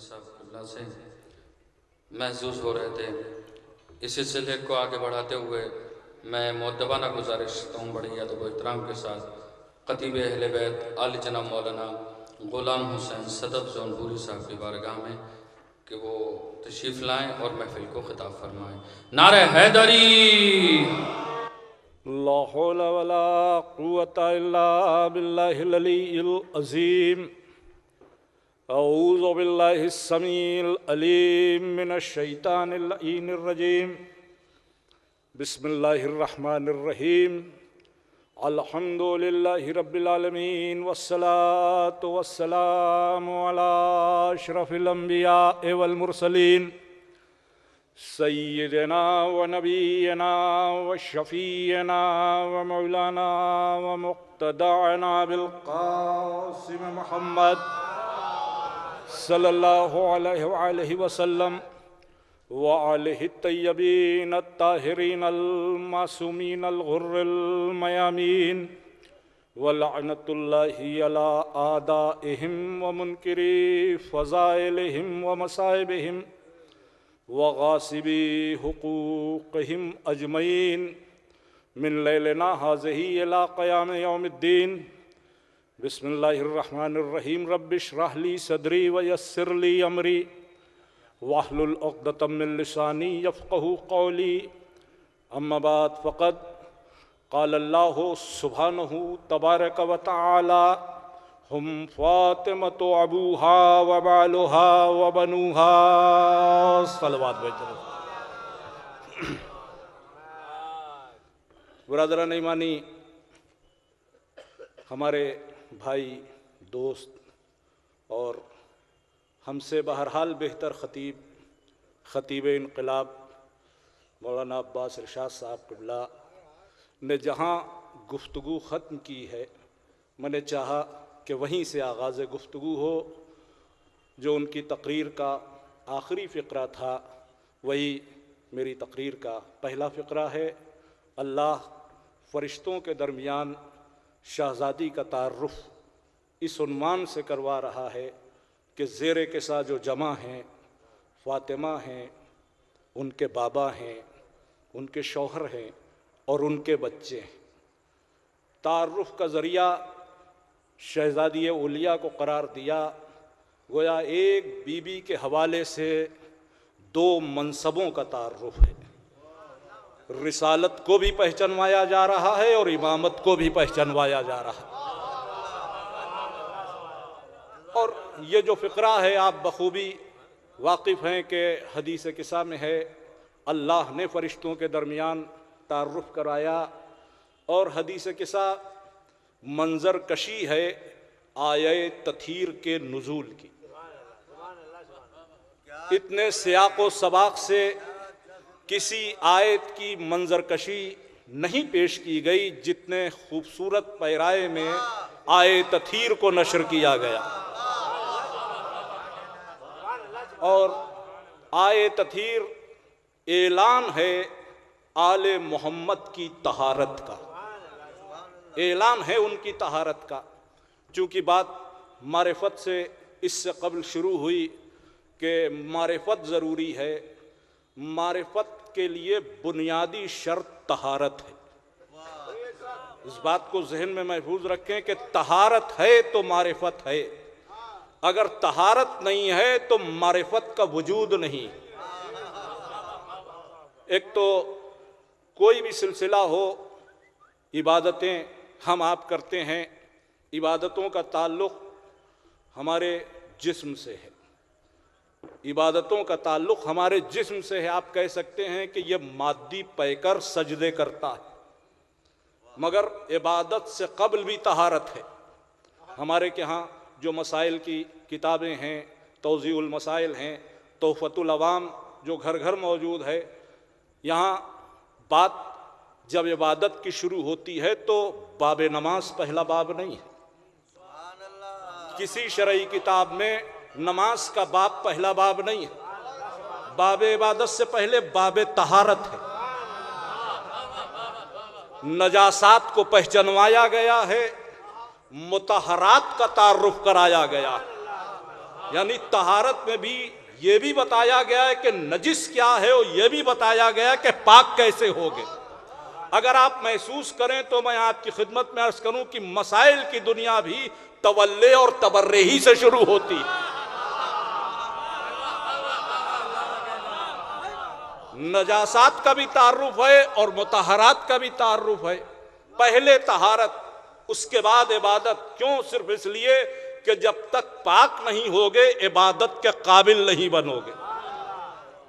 साहब किबला से महसूस हो रहे थे। इस सिलसिले को आगे बढ़ाते हुए मैं मुअद्दबाना गुजारिश करता हूँ बड़ी अदब व एहतराम के साथ खतीब अहले बैत आली जनाब मौलाना गुलाम हुसैन सदफ जौनपुरी साहब की बारगाह में कि वो तशरीफ़ लाएँ और महफिल को खिताब फरमाएँ। नारे हैदरी। ला हौला वला कुव्वता इल्ला बिल्लाहिल अलीय्यिल अज़ीम। औज़ु बिल्लाहिस समीइल अलीम मिनश शैतानिर लईनिर रजीम। बिस्मिल्लाहिर रहमानिर रहीम। अल्हम्दुलिल्लाहि रब्बिल आलमीन वस्सलातु वस्सलामु अला अशरफिल अंबिया वल मुरसलीन सय्यिदना व नबीना व शफ़ीना व मौलाना व मुक़्तदाना बिल क़ासिम मुहम्मद सल्लल्लाहु अलैहि वसल्लम व आलिहि तय्यबीन अत्ताहिरीन अल-मासूमीन अल-गुर्रिल मयामीन व लअनतुल्लाहि अला आदाइहिम व मुनकिरी फ़ज़ाइलिहिम व मसाइबिहिम व गासिबी हुकूक़िहिम अजमईन मिन लैलिना हाज़िही इला क़याम यौमिद्दीन। बिस्मिल्लाहिर्रहमानिर्रहीम। रब्बिश्रह ली सदरी व यस्सिर ली अमरी वाहलुल उक़दतम मिन लिसानी यफ़क़हू क़ौली। अम्मा बाद फ़क़द क़ाल अल्लाहु सुब्हानहु तबारक व तआला हुम फ़ातिमतु अबूहा व बालुहा व बनूहा। सलवात भेजो। बुरादरान ईमानी, हमारे भाई दोस्त और हमसे बहरहाल बेहतर ख़तीब इनक़िलाब मौलाना अब्बास इरशाद साहब क़िबला ने जहाँ गुफ्तगू ख़त्म की है, मैंने चाहा कि वहीं से आगाज़ गुफ्तगू हो। जो उनकी तकरीर का आखिरी फ़िक्रा था वही मेरी तकरीर का पहला फ़िक्रा है। अल्लाह फ़रिश्तों के दरमियान शहज़ादी का तारुफ़ इस उन्वान से करवा रहा है कि ज़ेरे के साथ जो जमा हैं फ़ातिमा हैं, उनके बाबा हैं, उनके शौहर हैं और उनके बच्चे हैं। तारुफ़ का ज़रिया शहज़ादी औलिया को करार दिया। गोया एक बीबी के हवाले से दो मनसबों का तारुफ़ है। रिसालत को भी पहचानवाया जा रहा है और इमामत को भी पहचानवाया जा रहा है। और ये जो फ़िक्रा है आप बखूबी वाकिफ़ हैं कि हदीस किस्सा में है, अल्लाह ने फ़रिश्तों के दरमियान तारुफ़ कराया। और हदीस किस्सा मंज़र कशी है आये तथीर के नुज़ूल की। इतने सियाक़ो सबाक़ से किसी आयत की मंज़र कशी नहीं पेश की गई जितने खूबसूरत पैराए में आये तथीर को नशर किया गया। और आये तथीर ऐलान है आले मोहम्मद की तहारत का, ऐलान है उनकी तहारत का। चूँकि बात मारिफत से इससे कबल शुरू हुई कि मारिफत ज़रूरी है, मारिफत के लिए बुनियादी शर्त तहारत है। इस बात को जहन में महफूज रखें कि तहारत है तो मारिफत है, अगर तहारत नहीं है तो मारिफत का वजूद नहीं। एक तो कोई भी सिलसिला हो, इबादतें हम आप करते हैं, इबादतों का ताल्लुक़ हमारे जिस्म से है, इबादतों का ताल्लुक़ हमारे जिस्म से है। आप कह सकते हैं कि यह मादी पैकर सजदे करता है, मगर इबादत से कबल भी तहारत है। हमारे के यहाँ जो मसाइल की किताबें हैं, तौज़ीउल मसाइल हैं, तोहफ़तुल अवाम जो घर घर मौजूद है, यहाँ बात जब इबादत की शुरू होती है तो बाब नमाज पहला बाब नहीं है। किसी शरई किताब में नमाज का बाब पहला बाब नहीं है। बाब इबादत से पहले बाब तहारत है। नजासात को पहचानवाया गया है, मुतहरात का तारुफ कराया गया। यानी तहारत में भी ये भी बताया गया है कि नजिस क्या है और ये भी बताया गया है कि पाक कैसे होगे। अगर आप महसूस करें तो मैं आपकी खिदमत में अर्ज करूं कि मसाइल की दुनिया भी तवल्ले और तबर्रेही से शुरू होती है। नजासात का भी तारुफ है और मुतहरात का भी तारुफ है। पहले तहारत उसके बाद इबादत। क्यों? सिर्फ इसलिए कि जब तक पाक नहीं होगे इबादत के काबिल नहीं बनोगे।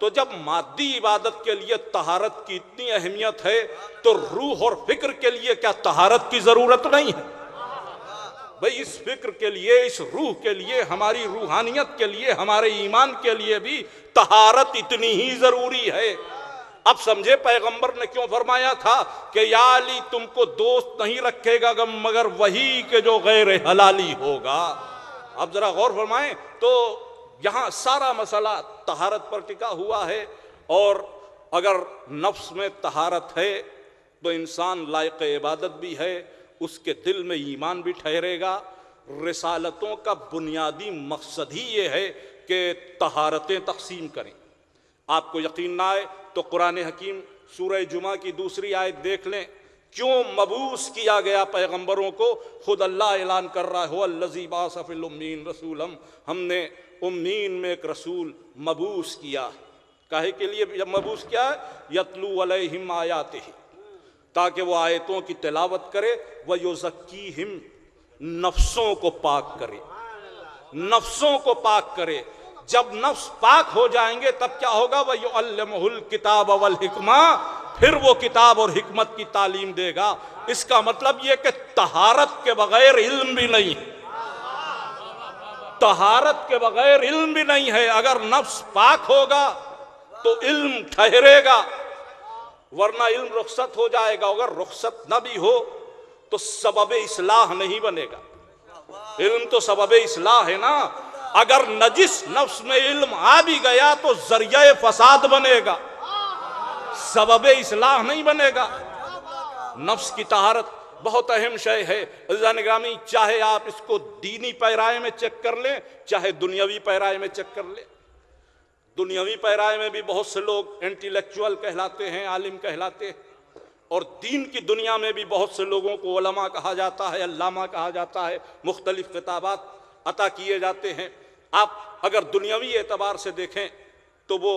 तो जब मादी इबादत के लिए तहारत की इतनी अहमियत है तो रूह और फिक्र के लिए क्या तहारत की जरूरत नहीं है? भाई इस फिक्र के लिए, इस रूह के लिए, हमारी रूहानियत के लिए, हमारे ईमान के लिए भी तहारत इतनी ही जरूरी है। अब समझे पैगंबर ने क्यों फरमाया था कि या अली तुमको दोस्त नहीं रखेगा मगर वही के जो गैर हलाली होगा। अब जरा गौर फरमाएं तो यहाँ सारा मसला तहारत पर टिका हुआ है। और अगर नफ्स में तहारत है तो इंसान लायक इबादत भी है, उसके दिल में ईमान भी ठहरेगा। रिसालतों का बुनियादी मकसद ही ये है कि तहारतें तकसीम करें। आपको यकीन ना आए तो कुरान हकीम सूरह जुमा की दूसरी आयत देख लें। क्यों मबूस किया गया पैगंबरों को? खुद अल्लाह ऐलान कर रहा है अल्लज़ी बाअस फ़िल उम्मीन रसूलन, हमने उम्मीन में एक रसूल मबूस किया। काहे के लिए मबूस किया? यतलू अलैहिम आयातिही, ताकि वो आयतों की तिलावत करे, व युज़क्कीहिम, नफ्सों को पाक करे, नफ्सों को पाक करे। जब नफ्स पाक हो जाएंगे तब क्या होगा? वह युअल्लिमुहुल किताब वल हिकमा, फिर वो किताब और हिकमत की तालीम देगा। इसका मतलब ये कि तहारत के बगैर इल्म भी नहीं है, तहारत के बगैर इल्म भी नहीं है। अगर नफ्स पाक होगा तो इल्म ठहरेगा, वरना इल्म रुखसत हो जाएगा। अगर रुखसत न भी हो तो सबब इस्लाह नहीं बनेगा। इल्म तो सबब इस्लाह है ना। अगर नजिस नफ्स में इल्म आ भी गया तो जरिया फसाद बनेगा, सबब इस्लाह नहीं बनेगा। नफ्स की तहारत बहुत अहम शय है अज़ीज़ान निगरामी। चाहे आप इसको दीनी पैराए में चेक कर लें, चाहे दुनियावी पैराए में चेक कर लें। दुनियावी पैराए में भी बहुत से लोग इंटेलेक्चुअल कहलाते हैं, आलिम कहलाते हैं, और दीन की दुनिया में भी बहुत से लोगों को उलमा कहा जाता है, अल्लामा कहा जाता है, मुख्तलिफ किताबात अता किए जाते हैं। आप अगर दुनियावी एतबार से देखें तो वो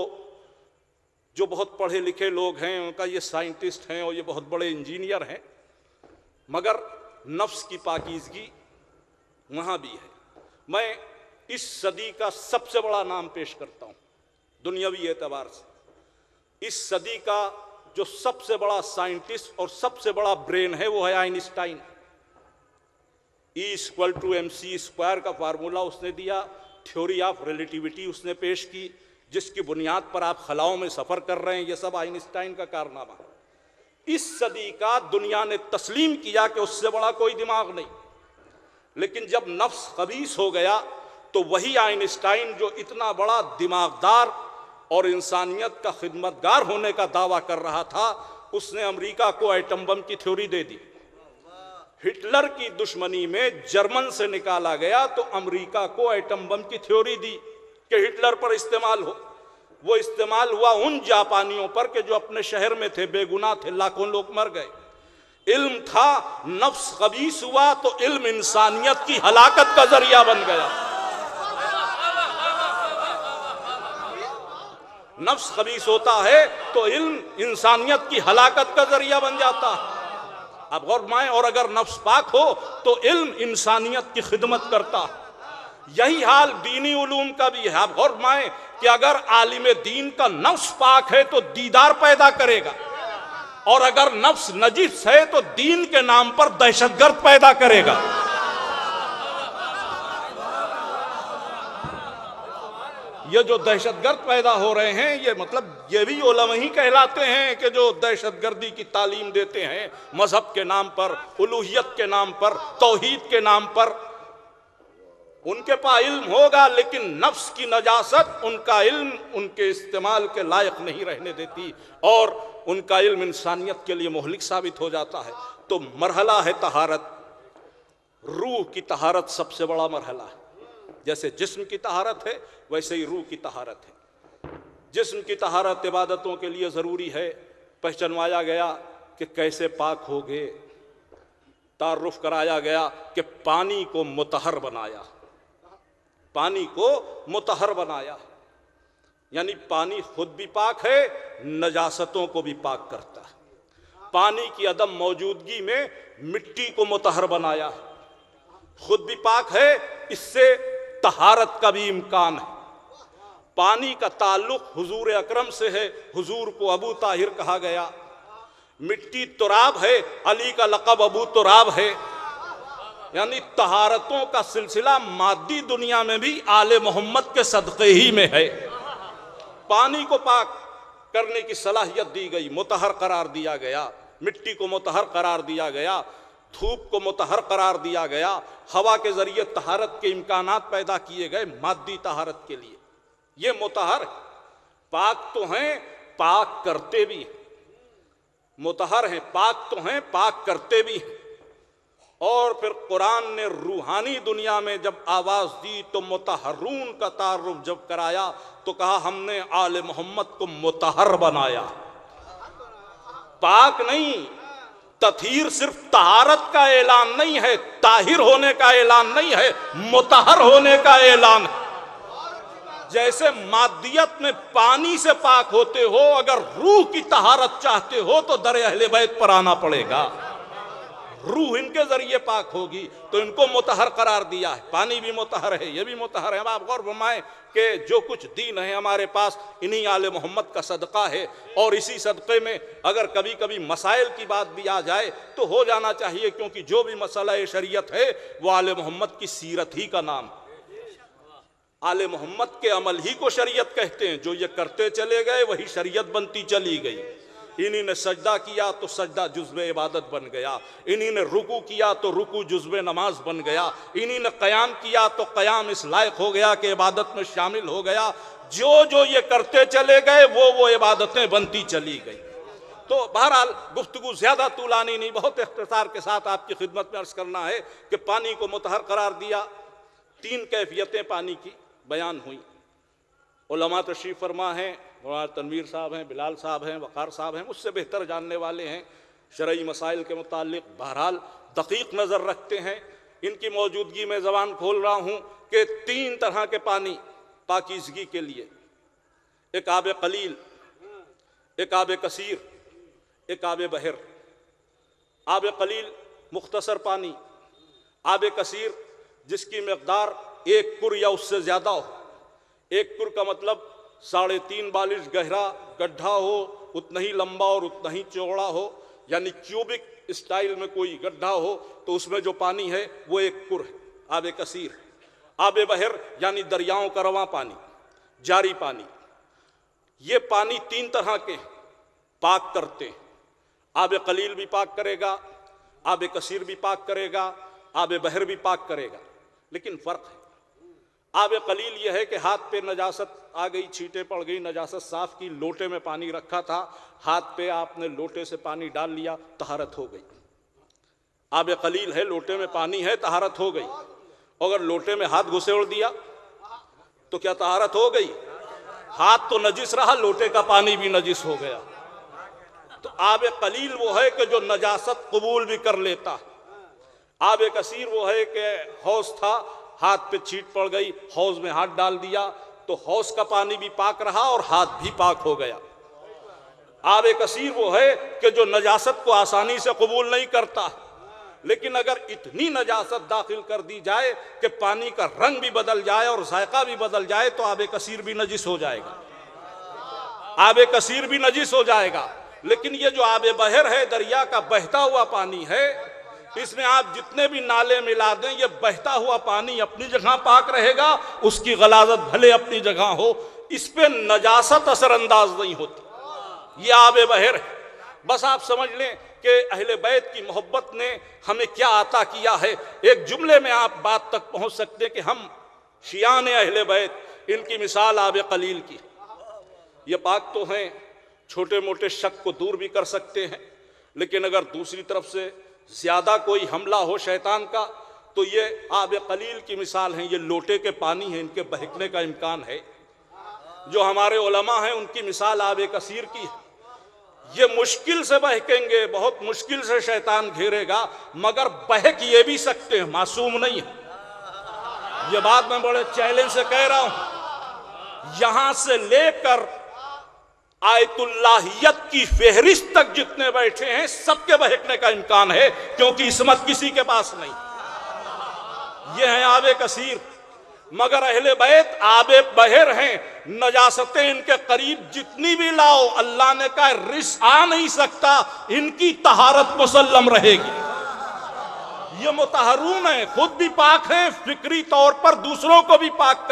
जो बहुत पढ़े लिखे लोग हैं उनका ये साइंटिस्ट हैं और ये बहुत बड़े इंजीनियर हैं, मगर नफ्स की पाकीज़गी वहाँ भी है। मैं इस सदी का सबसे बड़ा नाम पेश करता हूँ दुनियावी एतबार से। इस सदी का जो सबसे बड़ा साइंटिस्ट और सबसे बड़ा ब्रेन है वो है आइंस्टाइन। E=mc² का फार्मूला उसने दिया, थ्योरी ऑफ रिलेटिविटी उसने पेश की, जिसकी बुनियाद पर आप खलाओं में सफ़र कर रहे हैं। ये सब आइंस्टाइन का कारनामा। इस सदी का दुनिया ने तस्लीम किया कि उससे बड़ा कोई दिमाग नहीं। लेकिन जब नफ्स खबीस हो गया तो वही आइंस्टाइन जो इतना बड़ा दिमागदार और इंसानियत का खिदमतगार होने का दावा कर रहा था, उसने अमेरिका को एटम बम की थ्योरी दे दी। हिटलर की दुश्मनी में जर्मन से निकाला गया तो अमेरिका को एटम बम की थ्योरी दी कि हिटलर पर इस्तेमाल हो। वो इस्तेमाल हुआ उन जापानियों पर कि जो अपने शहर में थे, बेगुनाह थे, लाखों लोग मर गए। इल्म था, नफ्स खबीस हुआ तो इल्म इंसानियत की हलाकत का जरिया बन गया। नफ्स खबीस होता है तो इल्म इंसानियत की हलाकत का जरिया बन जाता है। अब गौर माए, और अगर नफ्स पाक हो तो इल्म इंसानियत की खिदमत करता है। यही हाल दीनी उलूम का भी है। अब गौर माए कि अगर आलिम दीन का नफ्स पाक है तो दीदार पैदा करेगा, और अगर नफ्स नजिस है तो दीन के नाम पर दहशतगर्द पैदा करेगा। ये जो दहशतगर्द पैदा हो रहे हैं, ये मतलब ये भी उलमा ही कहलाते हैं कि जो दहशतगर्दी की तालीम देते हैं मजहब के नाम पर, उलूहियत के नाम पर, तौहीद के नाम पर। उनके पास इल्म होगा लेकिन नफ्स की नजासत उनका इल्म उनके इस्तेमाल के लायक नहीं रहने देती, और उनका इल्म इंसानियत के लिए मुहलिक साबित हो जाता है। तो मरहला है तहारत। रूह की तहारत सबसे बड़ा मरहला है। जैसे जिस्म की तहारत है वैसे ही रूह की तहारत है। जिस्म की तहारत इबादतों के लिए ज़रूरी है, पहचानवाया गया कि कैसे पाक होगे। तारुफ कराया गया कि पानी को मुतहर बनाया, पानी को मुतहर बनाया, यानी पानी खुद भी पाक है, नजासतों को भी पाक करता है। पानी की अदम मौजूदगी में मिट्टी को मुतहर बनाया, खुद भी पाक है, इससे तहारत का भी इम्कान है। पानी का ताल्लुक हुजूर अकरम से है, हुजूर को अबू ताहिर कहा गया। मिट्टी तुराब है, अली का लक़ब अबू तुराब है, यानी तहारतों का सिलसिला मादी दुनिया में भी आले मोहम्मद के सदक़े ही में है। पानी को पाक करने की सलाहियत दी गई, मुतहर करार दिया गया, मिट्टी को मुतहर करार दिया गया, धूप को मुतहर करार दिया गया, हवा के ज़रिए तहारत के इम्कानात पैदा किए गए मादी तहारत के लिए। ये मुतहर पाक तो हैं, पाक करते भी हैं, मुतहर हैं, पाक तो हैं, पाक करते भी हैं। और फिर कुरान ने रूहानी दुनिया में जब आवाज़ दी तो मुतहरून का तारुफ जब कराया तो कहा हमने आले मोहम्मद को मुतहर बनाया। पाक नहीं, तथहीर सिर्फ तहारत का ऐलान नहीं है, ताहिर होने का ऐलान नहीं है, मुतहर होने का ऐलान है। जैसे मादियत में पानी से पाक होते हो, अगर रूह की तहारत चाहते हो तो दर अहले बैत पर आना पड़ेगा। रूह इनके जरिए पाक होगी तो इनको मुतहर करार दिया है। पानी भी मुतहर है, ये भी मुतहर है। अब आप गौर फरमाएं कि जो कुछ दीन है हमारे पास इन्हीं आले मोहम्मद का सदका है, और इसी सदक़े में अगर कभी कभी मसाइल की बात भी आ जाए तो हो जाना चाहिए, क्योंकि जो भी मसला शरीयत है वो आले मोहम्मद की सीरत ही का नाम, आले मोहम्मद के अमल ही को शरीयत कहते हैं। जो ये करते चले गए वही शरीयत बनती चली गई। इन्हीं ने सजदा किया तो सजदा जुज़्वे इबादत बन गया, इन्हीं ने रुकू किया तो रुकू जुज़्वे नमाज बन गया, इन्हीं ने क़याम किया तो क़याम इस लायक हो गया कि इबादत में शामिल हो गया। जो जो ये करते चले गए वो इबादतें बनती चली गई। तो बहरहाल गुफ्तगू ज़्यादा तूलानी नहीं, बहुत इख्तिसार के साथ आपकी खिदमत में अर्ज़ करना है कि पानी को मुतहर करार दिया। तीन कैफियतें पानी की बयान हुई। उलमा तशरीफ़ फरमा हैं, मौलाना तनवीर साहब हैं, बिलाल साहब हैं, वक़ार साहब हैं, मुझसे बेहतर जानने वाले हैं शरई मसाइल के मुताल्लिक़, बहरहाल दक़ीक़ नज़र रखते हैं। इनकी मौजूदगी में ज़बान खोल रहा हूँ कि तीन तरह के पानी पाकीज़गी के लिए, एक आब कलील, एक आब कसीर, एक आब बहर। आब कलील मुख्तसर पानी, आब कसीर जिसकी मकदार एक कुर या उससे ज़्यादा हो। एक कुर का मतलब 3.5 बालिश गहरा गड्ढा हो, उतना ही लंबा और उतना ही चौड़ा हो, यानी क्यूबिक स्टाइल में कोई गड्ढा हो तो उसमें जो पानी है वो एक कुर है, आब कसीर। आब बहर यानी दरियाओं का रवां पानी, जारी पानी। ये पानी तीन तरह के पाक करते हैं। आब कलील भी पाक करेगा, आब कसीर भी पाक करेगा, आब बहर भी पाक करेगा, लेकिन फ़र्क है। आब कलील यह है कि हाथ पे नजासत आ गई, छींटे पड़ गई, नजासत साफ़ की, लोटे में पानी रखा था, हाथ पे आपने लोटे से पानी डाल लिया, तहारत हो गई। आब कलील है, लोटे में पानी है, तहारत हो गई। अगर लोटे में हाथ घुसेड़ दिया तो क्या तहारत हो गई? हाथ तो नजिस रहा, लोटे का पानी भी नजिस हो गया। तो आब कलील वो है कि जो नजासत कबूल भी कर लेता। आब कसीर वो है कि हौज था, हाथ पे छींट पड़ गई, हौज में हाथ डाल दिया तो हौज का पानी भी पाक रहा और हाथ भी पाक हो गया। आब कसीर वो है कि जो नजासत को आसानी से कबूल नहीं करता, लेकिन अगर इतनी नजासत दाखिल कर दी जाए कि पानी का रंग भी बदल जाए और जायका भी बदल जाए तो आब कसीर भी नजिस हो जाएगा, आब कसीर भी नजिस हो जाएगा। लेकिन ये जो आब बहर है, दरिया का बहता हुआ पानी है, इसमें आप जितने भी नाले मिला दें ये बहता हुआ पानी अपनी जगह पाक रहेगा, उसकी गलाजत भले अपनी जगह हो, इस पे नजासत असरअंदाज नहीं होती। ये आब बहर है। बस आप समझ लें कि अहले बैत की मोहब्बत ने हमें क्या अता किया है। एक जुमले में आप बात तक पहुँच सकते हैं कि हम शियान अहले बैत, इनकी मिसाल आब कलील की। ये पाक तो हैं, छोटे मोटे शक को दूर भी कर सकते हैं, लेकिन अगर दूसरी तरफ से ज़्यादा कोई हमला हो शैतान का तो ये आब कलील की मिसाल है, ये लोटे के पानी है, इनके बहकने का इम्कान है। जो हमारे उलमा हैं उनकी मिसाल आब कसीर की है, ये मुश्किल से बहकेंगे, बहुत मुश्किल से शैतान घेरेगा, मगर बहक ये भी सकते हैं, मासूम नहीं है। ये बात मैं बड़े चैलेंज से कह रहा हूं। यहां से लेकर आयतुल्लाहियत की फेहरिस्त तक जितने बैठे हैं सबके बहकने का इम्कान है, क्योंकि इसमत किसी के पास नहीं। ये है आबे कसीर, मगर अहले बैत आबे बहर हैं। नजासतें इनके करीब जितनी भी लाओ, अल्लाह ने कहा रिस आ नहीं सकता, इनकी तहारत मुसल्लम रहेगी। ये मुतहरून है, खुद भी पाक हैं, फिक्री तौर पर दूसरों को भी पाक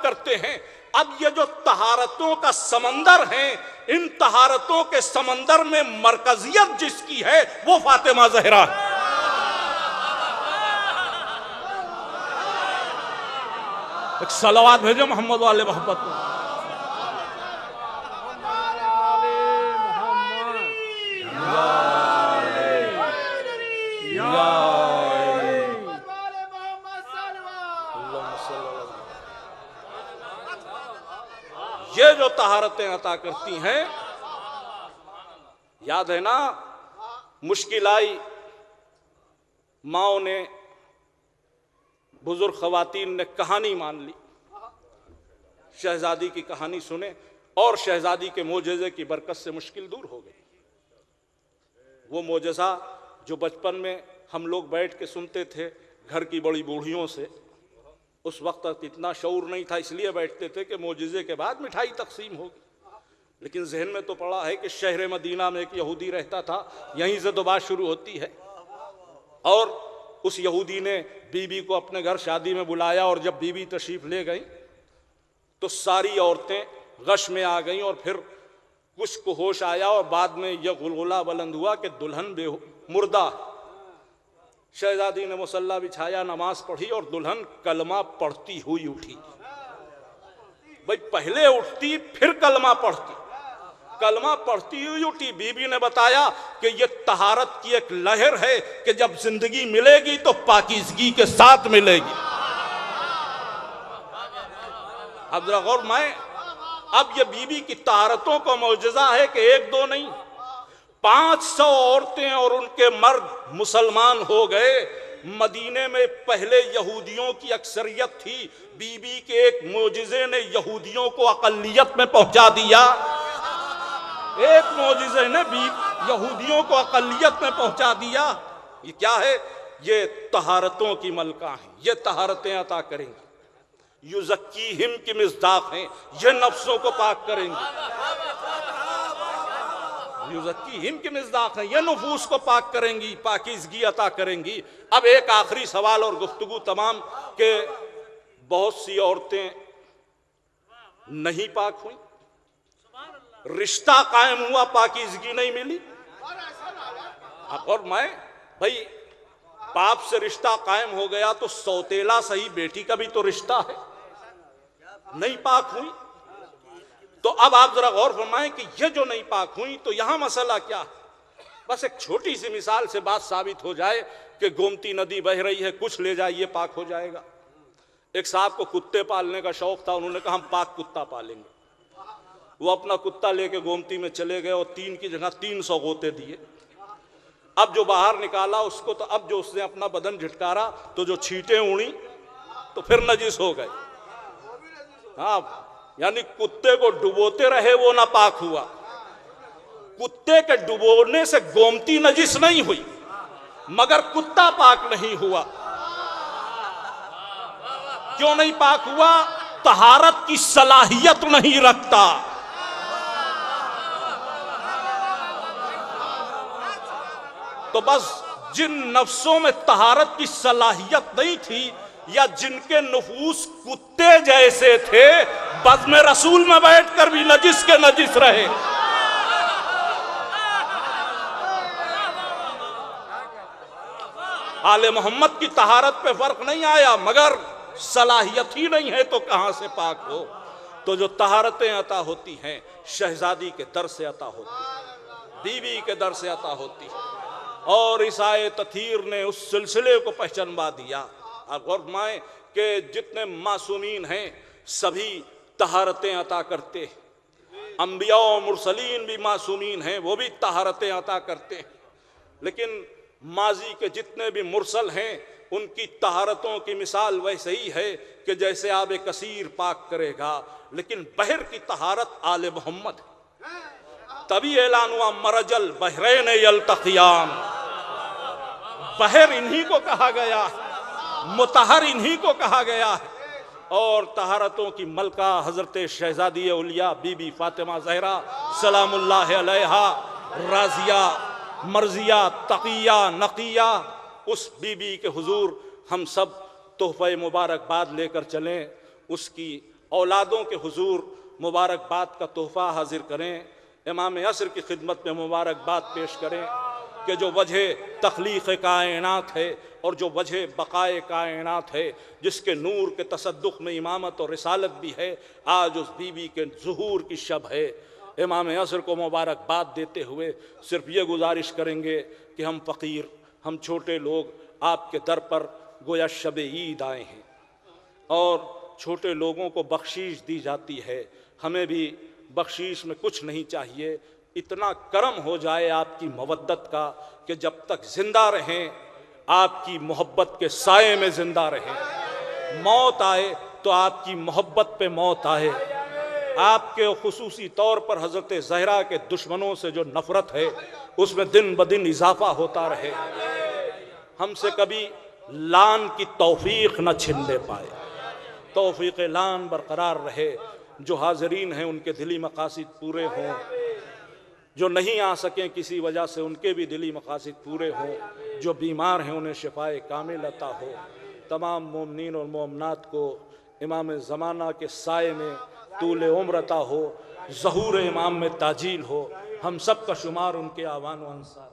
करते हैं। अब ये जो तहारतों का समंदर है, इन तहारतों के समंदर में मरकजियत जिसकी है वो फातिमा ज़हरा है। एक सलावत भेजो मोहम्मद वाले मोहब्बत में। ये जो तहारतें अता करती हैं, याद है ना, मुश्किल आई, माओ ने, बुजुर्ग खवातीन ने कहानी मान ली, शहजादी की कहानी सुने और शहजादी के मोजज़े की बरकत से मुश्किल दूर हो गई। वो मोजज़ा जो बचपन में हम लोग बैठ के सुनते थे घर की बड़ी बूढ़ियों से, उस वक्त तक इतना शऊर नहीं था, इसलिए बैठते थे कि मोजज़े के बाद मिठाई तकसीम होगी। लेकिन जहन में तो पड़ा है कि शहर मदीना में एक यहूदी रहता था, यहीं से तो बात शुरू होती है। और उस यहूदी ने बीबी को अपने घर शादी में बुलाया, और जब बीबी तशरीफ़ ले गई तो सारी औरतें गश में आ गईं, और फिर कुछ को होश आया, और बाद में यह गुलगुला बुलंद हुआ कि दुल्हन मुर्दा। शहजादी ने मुसल्ला बिछाया, नमाज पढ़ी, और दुल्हन कलमा पढ़ती हुई उठी। भाई पहले उठती फिर कलमा पढ़ती, कलमा पढ़ती हुई उठी। बीबी ने बताया कि यह तहारत की एक लहर है कि जब जिंदगी मिलेगी तो पाकीज़गी के साथ मिलेगी। अब जरा गौर मैं, अब ये बीबी की तहारतों का मौजज़ा है कि एक दो नहीं, 500 औरतें और उनके मर्द मुसलमान हो गए। मदीने में पहले यहूदियों की अक्सरियत थी, बीबी के एक मोजिज़े ने यहूदियों को अक़लियत में पहुंचा दिया। एक मोजिज़े ने भी यहूदियों को अक़लियत में पहुंचा दिया। ये क्या है? ये तहारतों की मलका है, ये तहारतें अता करेंगी। युज़क्कीहिम की मिज़दाक़ हैं, ये नफ्सों को पाक करेंगी। युज़क्कीहिम की मिज़दाक़ हैं, ये नफूस को पाक करेंगी, पाकीज़गी अता करेंगी। अब एक आखिरी सवाल और गुफ्तगू तमाम के बहुत सी औरतें नहीं पाक हुई, रिश्ता कायम हुआ, पाकीज़गी नहीं मिली। और मैं भाई बाप से रिश्ता कायम हो गया तो सौतेला सही बेटी का भी तो रिश्ता है, नहीं पाक हुई। तो अब आप जरा गौर फरमाएं कि ये जो नहीं पाक हुई तो यहां मसला क्या है। बस एक छोटी सी मिसाल से बात साबित हो जाए कि गोमती नदी बह रही है, कुछ ले जाइए पाक हो जाएगा। एक साहब को कुत्ते पालने का शौक था, उन्होंने कहा हम पाक कुत्ता पालेंगे। वो अपना कुत्ता लेके गोमती में चले गए और 3 की जगह 300 गोते दिए। अब जो बाहर निकाला उसको, तो अब जो उसने अपना बदन झटकारा तो जो छींटे उड़ी तो फिर नजिस हो गए। हाँ, यानी कुत्ते को डुबोते रहे वो ना पाक हुआ। कुत्ते के डुबोने से गोमती नजिस नहीं हुई, मगर कुत्ता पाक नहीं हुआ। क्यों नहीं पाक हुआ? तहारत की सलाहियत नहीं रखता। तो बस जिन नफ्सों में तहारत की सलाहियत नहीं थी, या जिनके नफूस कुत्ते जैसे थे, बज़्म रसूल में बैठकर भी नजिस के नजिस रहे। आले मोहम्मद की तहारत पे फर्क नहीं आया, मगर सलाहियत ही नहीं है तो कहां से पाक हो। तो जो तहारतें अता होती हैं शहजादी के दर से अता होती है, बीवी के दर से अता होती है। और इस आए तथीर ने उस सिलसिले को पहचानवा दिया। आप गौर फरमाएं कि जितने मासूमीन हैं सभी तहारतें अता करते हैं, अंबिया और मुरसलीन भी मासूमीन हैं, वो भी तहारतें अता करते हैं। लेकिन माजी के जितने भी मुरसल हैं उनकी तहारतों की मिसाल वैसे ही है कि जैसे आब कसीर पाक करेगा, लेकिन बहर की तहारत आले मोहम्मद है। तभी ऐलान हुआ मरजल बहरैन यल्तक़ियान, बहर इन्हीं को कहा गया है, मुतहर इन्हीं को कहा गया है। और तहारतों की मलका हजरत शहजादी औलिया बीबी फातिमा ज़हरा सलामुल्लाह अलैहा, राजिया मर्जिया तकिया नकिया, उस बीबी के हुजूर हम सब तोहफ़े मुबारकबाद लेकर चलें, उसकी औलादों के हुजूर मुबारकबाद का तोहफ़ा हाजिर करें, इमाम असर की खिदमत में मुबारकबाद पेश करें कि जो वजह तख्लीक़ कायनात है और जो वजह बक़ाए कायनात है, जिसके नूर के तसद्दुक़ में इमामत और रिसालत भी है, आज उस बीबी के ज़ुहूर की शब है। इमाम असर को मुबारकबाद देते हुए सिर्फ ये गुजारिश करेंगे कि हम फ़कीर, हम छोटे लोग आपके दर पर गोया शब ईद आए हैं और छोटे लोगों को बख्शीश दी जाती है, हमें भी बख्शीश में कुछ नहीं चाहिए, इतना करम हो जाए आपकी मवद्दत का कि जब तक जिंदा रहें आपकी मोहब्बत के साए में जिंदा रहें, मौत आए तो आपकी मोहब्बत पे मौत आए, आपके खुसूसी तौर पर हज़रत ज़हरा के दुश्मनों से जो नफ़रत है उसमें दिन ब दिन इजाफा होता रहे, हमसे कभी लान की तौफीक न छिनने पाए, तौफीक लान बरकरार रहे, जो हाज़रीन हैं उनके दिली मकासिद पूरे हों, जो नहीं आ सकें किसी वजह से उनके भी दिली मकासिद पूरे हों, जो बीमार हैं उन्हें शिफाए कामिल अता हो, तमाम मोमिनीन और मोमनात को इमाम ज़माना के साए में तूल उम्र अता हो, ज़हूर इमाम में ताजील हो, हम सब का शुमार उनके आवान व अंसार।